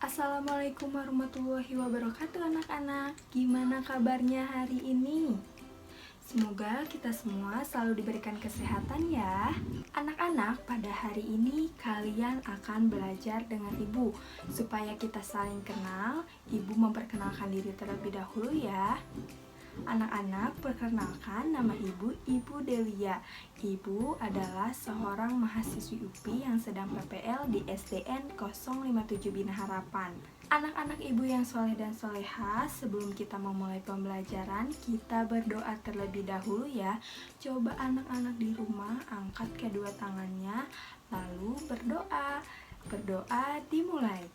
Assalamualaikum warahmatullahi wabarakatuh anak-anak. Gimana kabarnya hari ini? Semoga kita semua selalu diberikan kesehatan ya. Anak-anak, pada hari ini kalian akan belajar dengan ibu. Supaya kita saling kenal, ibu memperkenalkan diri terlebih dahulu ya. Anak-anak, perkenalkan, nama ibu Delia. Ibu adalah seorang mahasiswi UPI yang sedang PPL di SDN 057 Bina Harapan. Anak-anak ibu yang soleh dan soleha, sebelum kita memulai pembelajaran, kita berdoa terlebih dahulu ya. Coba anak-anak di rumah angkat kedua tangannya, lalu berdoa. Berdoa dimulai.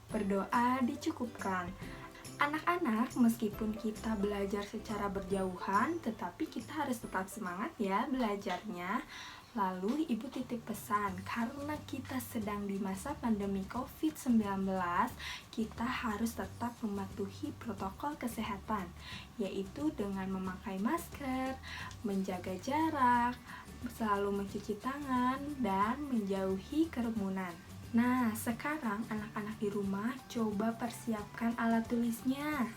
Berdoa dicukupkan. Anak-anak, meskipun kita belajar secara berjauhan, tetapi kita harus tetap semangat ya belajarnya. Lalu ibu titip pesan, karena kita sedang di masa pandemi COVID-19, kita harus tetap mematuhi protokol kesehatan, yaitu dengan memakai masker, menjaga jarak, selalu mencuci tangan, dan menjauhi kerumunan. Nah, sekarang anak-anak di rumah coba persiapkan alat tulisnya.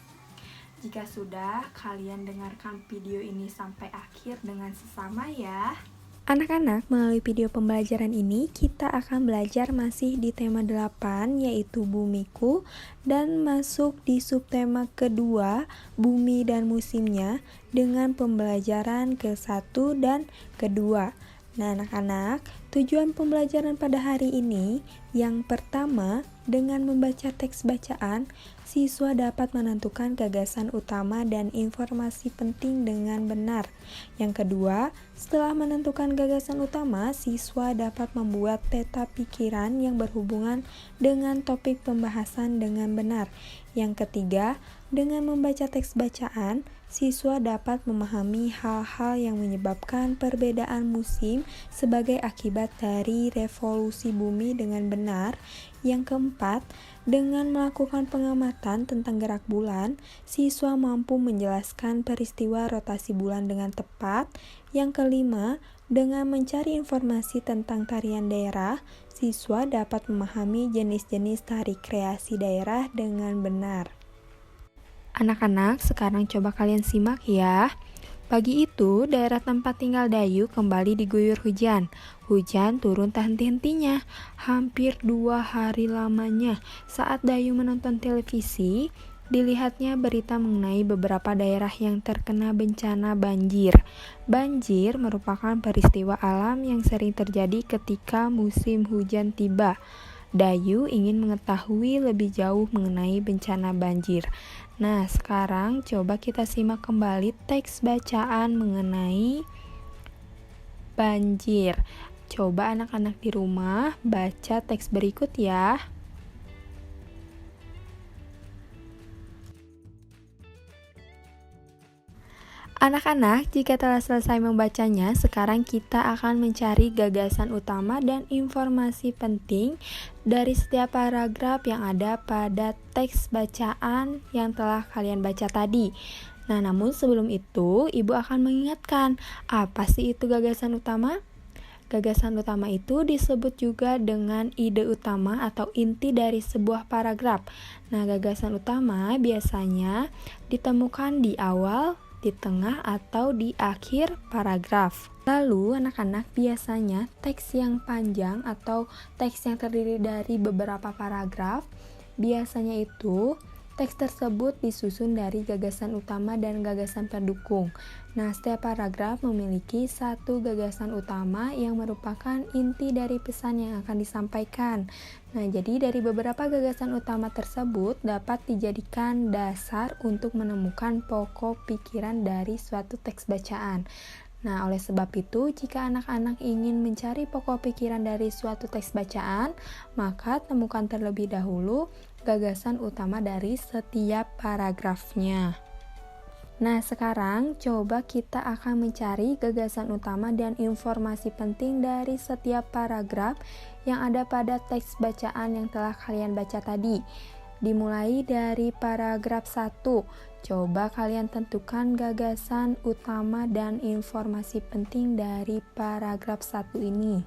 Jika sudah, kalian dengarkan video ini sampai akhir dengan sesama ya. Anak-anak, melalui video pembelajaran ini kita akan belajar masih di tema 8 yaitu bumiku dan masuk di subtema kedua bumi dan musimnya dengan pembelajaran ke-1 dan kedua. Nah, anak-anak, tujuan pembelajaran pada hari ini yang pertama, dengan membaca teks bacaan, siswa dapat menentukan gagasan utama dan informasi penting dengan benar. Yang kedua, setelah menentukan gagasan utama, siswa dapat membuat peta pikiran yang berhubungan dengan topik pembahasan dengan benar. Yang ketiga, dengan membaca teks bacaan, siswa dapat memahami hal-hal yang menyebabkan perbedaan musim sebagai akibat dari revolusi bumi dengan benar. Yang keempat, dengan melakukan pengamatan tentang gerak bulan, siswa mampu menjelaskan peristiwa rotasi bulan dengan tepat. Yang kelima, dengan mencari informasi tentang tarian daerah, siswa dapat memahami jenis-jenis tari kreasi daerah dengan benar. Anak-anak, sekarang coba kalian simak ya. Pagi itu, daerah tempat tinggal Dayu kembali diguyur hujan. Hujan turun tak henti-hentinya, hampir 2 hari lamanya. Saat Dayu menonton televisi, dilihatnya berita mengenai beberapa daerah yang terkena bencana banjir. Banjir merupakan peristiwa alam yang sering terjadi ketika musim hujan tiba. Dayu ingin mengetahui lebih jauh mengenai bencana banjir. Nah, sekarang coba kita simak kembali teks bacaan mengenai banjir. Coba anak-anak di rumah baca teks berikut ya. Anak-anak, jika telah selesai membacanya, sekarang kita akan mencari gagasan utama dan informasi penting dari setiap paragraf yang ada pada teks bacaan yang telah kalian baca tadi. Nah, namun sebelum itu, Ibu akan mengingatkan, apa sih itu gagasan utama? Gagasan utama itu disebut juga dengan ide utama atau inti dari sebuah paragraf. Nah, gagasan utama biasanya ditemukan di awal, di tengah, atau di akhir paragraf. Lalu anak-anak, biasanya teks yang panjang atau teks yang terdiri dari beberapa paragraf, biasanya itu teks tersebut disusun dari gagasan utama dan gagasan pendukung. Nah, setiap paragraf memiliki satu gagasan utama yang merupakan inti dari pesan yang akan disampaikan. Nah, jadi dari beberapa gagasan utama tersebut dapat dijadikan dasar untuk menemukan pokok pikiran dari suatu teks bacaan. Nah, oleh sebab itu, jika anak-anak ingin mencari pokok pikiran dari suatu teks bacaan, maka temukan terlebih dahulu gagasan utama dari setiap paragrafnya. Nah, sekarang coba kita akan mencari gagasan utama dan informasi penting dari setiap paragraf yang ada pada teks bacaan yang telah kalian baca tadi. Dimulai dari paragraf 1. Coba kalian tentukan gagasan utama dan informasi penting dari paragraf 1 ini.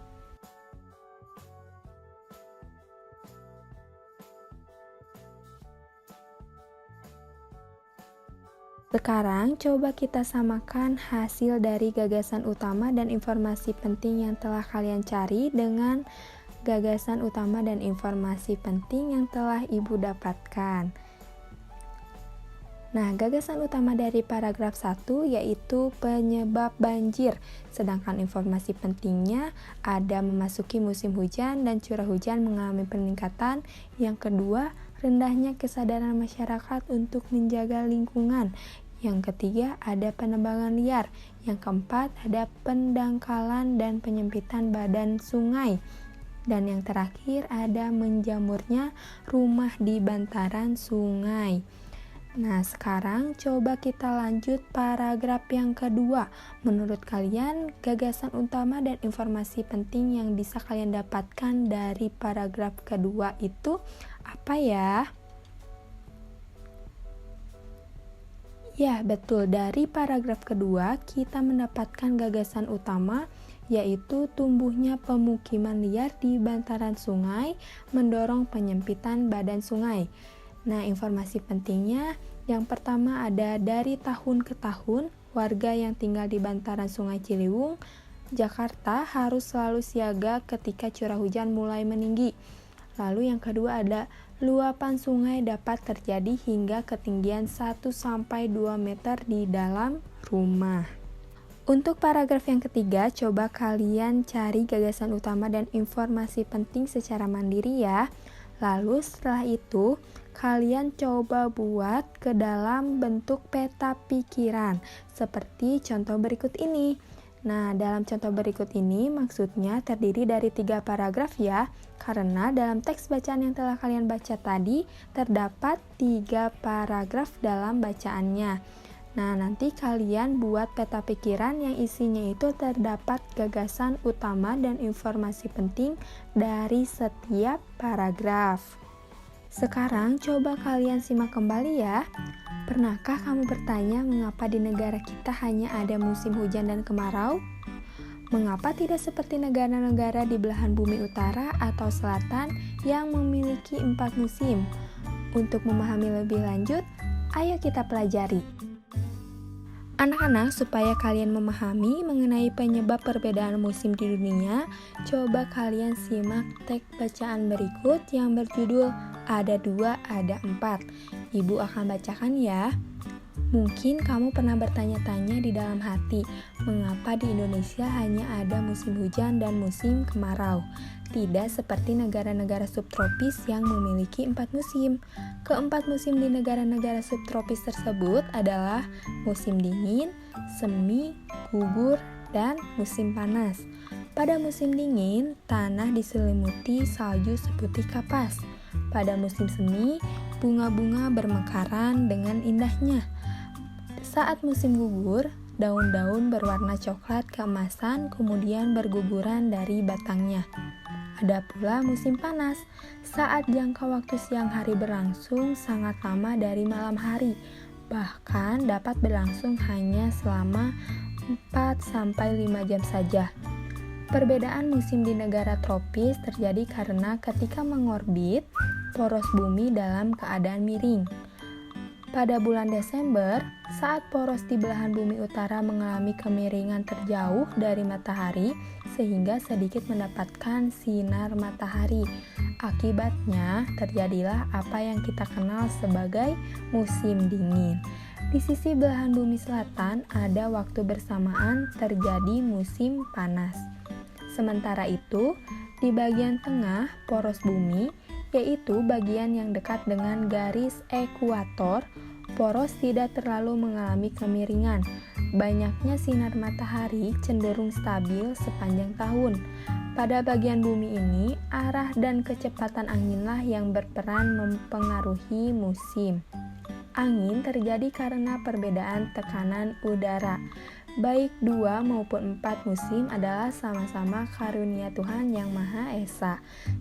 Sekarang coba kita samakan hasil dari gagasan utama dan informasi penting yang telah kalian cari dengan gagasan utama dan informasi penting yang telah Ibu dapatkan. Nah, gagasan utama dari paragraf 1 yaitu penyebab banjir, sedangkan informasi pentingnya ada memasuki musim hujan dan curah hujan mengalami peningkatan. Yang kedua, rendahnya kesadaran masyarakat untuk menjaga lingkungan. Yang ketiga, ada penebangan liar. Yang keempat, ada pendangkalan dan penyempitan badan sungai. Dan yang terakhir, ada menjamurnya rumah di bantaran sungai. Nah, sekarang coba kita lanjut paragraf yang kedua. Menurut kalian, gagasan utama dan informasi penting yang bisa kalian dapatkan dari paragraf kedua itu apa ya? Ya, betul. Dari paragraf kedua, kita mendapatkan gagasan utama, yaitu tumbuhnya pemukiman liar di bantaran sungai, mendorong penyempitan badan sungai. Nah, informasi pentingnya, yang pertama ada dari tahun ke tahun, warga yang tinggal di bantaran Sungai Ciliwung, Jakarta harus selalu siaga ketika curah hujan mulai meninggi. Lalu yang kedua ada luapan sungai dapat terjadi hingga ketinggian 1-2 meter di dalam rumah. Untuk paragraf yang ketiga, coba kalian cari gagasan utama dan informasi penting secara mandiri ya. Lalu setelah itu, kalian coba buat ke dalam bentuk peta pikiran, seperti contoh berikut ini. Nah, dalam contoh berikut ini maksudnya terdiri dari 3 paragraf ya, karena dalam teks bacaan yang telah kalian baca tadi, terdapat 3 paragraf dalam bacaannya. Nah, nanti kalian buat peta pikiran yang isinya itu terdapat gagasan utama dan informasi penting dari setiap paragraf. Sekarang coba kalian simak kembali ya. Pernahkah kamu bertanya mengapa di negara kita hanya ada musim hujan dan kemarau? Mengapa tidak seperti negara-negara di belahan bumi utara atau selatan yang memiliki 4 musim? Untuk memahami lebih lanjut, ayo kita pelajari. Anak-anak, supaya kalian memahami mengenai penyebab perbedaan musim di dunia, coba kalian simak teks bacaan berikut yang berjudul Ada 2, ada 4. Ibu akan bacakan ya. Mungkin kamu pernah bertanya-tanya di dalam hati, mengapa di Indonesia hanya ada musim hujan dan musim kemarau? Tidak seperti negara-negara subtropis yang memiliki 4 musim. Keempat musim di negara-negara subtropis tersebut adalah musim dingin, semi, gugur, dan musim panas. Pada musim dingin, tanah diselimuti salju seputih kapas. Pada musim semi, bunga-bunga bermekaran dengan indahnya. Saat musim gugur, daun-daun berwarna coklat keemasan kemudian berguguran dari batangnya. Ada pula musim panas, saat jangka waktu siang hari berlangsung sangat lama dari malam hari, bahkan dapat berlangsung hanya selama 4-5 jam saja. Perbedaan musim di negara tropis terjadi karena ketika mengorbit, poros bumi dalam keadaan miring. Pada bulan Desember, saat poros di belahan bumi utara mengalami kemiringan terjauh dari matahari sehingga sedikit mendapatkan sinar matahari. Akibatnya, terjadilah apa yang kita kenal sebagai musim dingin. Di sisi belahan bumi selatan ada waktu bersamaan terjadi musim panas. Sementara itu, di bagian tengah poros bumi, yaitu bagian yang dekat dengan garis ekuator, poros tidak terlalu mengalami kemiringan. Banyaknya sinar matahari cenderung stabil sepanjang tahun. Pada bagian bumi ini, arah dan kecepatan anginlah yang berperan mempengaruhi musim. Angin terjadi karena perbedaan tekanan udara. baik 2 maupun 4 musim adalah sama-sama karunia Tuhan Yang Maha Esa.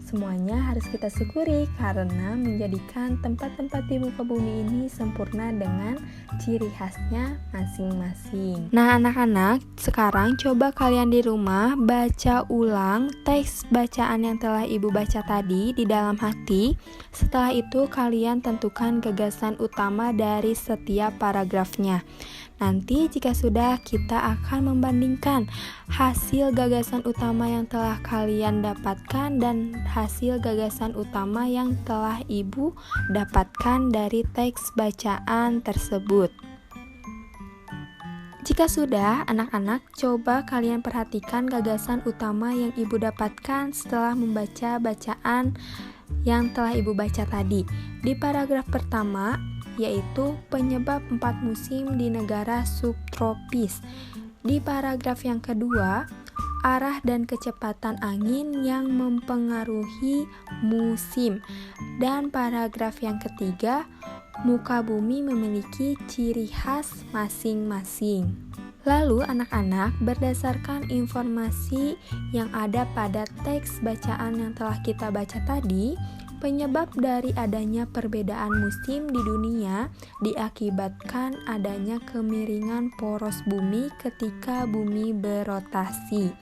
Semuanya harus kita syukuri karena menjadikan tempat-tempat di muka bumi ini sempurna dengan ciri khasnya masing-masing. Nah anak-anak, sekarang coba kalian di rumah baca ulang teks bacaan yang telah ibu baca tadi di dalam hati. Setelah itu kalian tentukan gagasan utama dari setiap paragrafnya. Nanti jika sudah, kita akan membandingkan hasil gagasan utama yang telah kalian dapatkan dan hasil gagasan utama yang telah ibu dapatkan dari teks bacaan tersebut. Jika sudah, anak-anak coba kalian perhatikan gagasan utama yang ibu dapatkan setelah membaca bacaan yang telah ibu baca tadi. Di paragraf pertama, yaitu penyebab 4 musim di negara subtropis. Di paragraf yang kedua, arah dan kecepatan angin yang mempengaruhi musim. Dan paragraf yang ketiga, muka bumi memiliki ciri khas masing-masing. Lalu anak-anak, berdasarkan informasi yang ada pada teks bacaan yang telah kita baca tadi, penyebab dari adanya perbedaan musim di dunia diakibatkan adanya kemiringan poros bumi ketika bumi berotasi.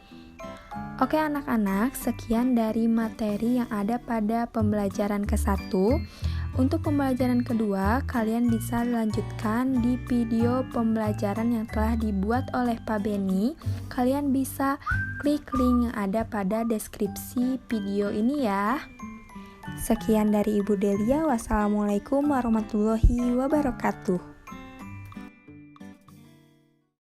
Oke anak-anak, sekian dari materi yang ada pada pembelajaran ke-1. Untuk pembelajaran kedua, kalian bisa lanjutkan di video pembelajaran yang telah dibuat oleh Pak Beni. Kalian bisa klik link yang ada pada deskripsi video ini ya. Sekian dari Ibu Delia. Wassalamualaikum warahmatullahi wabarakatuh.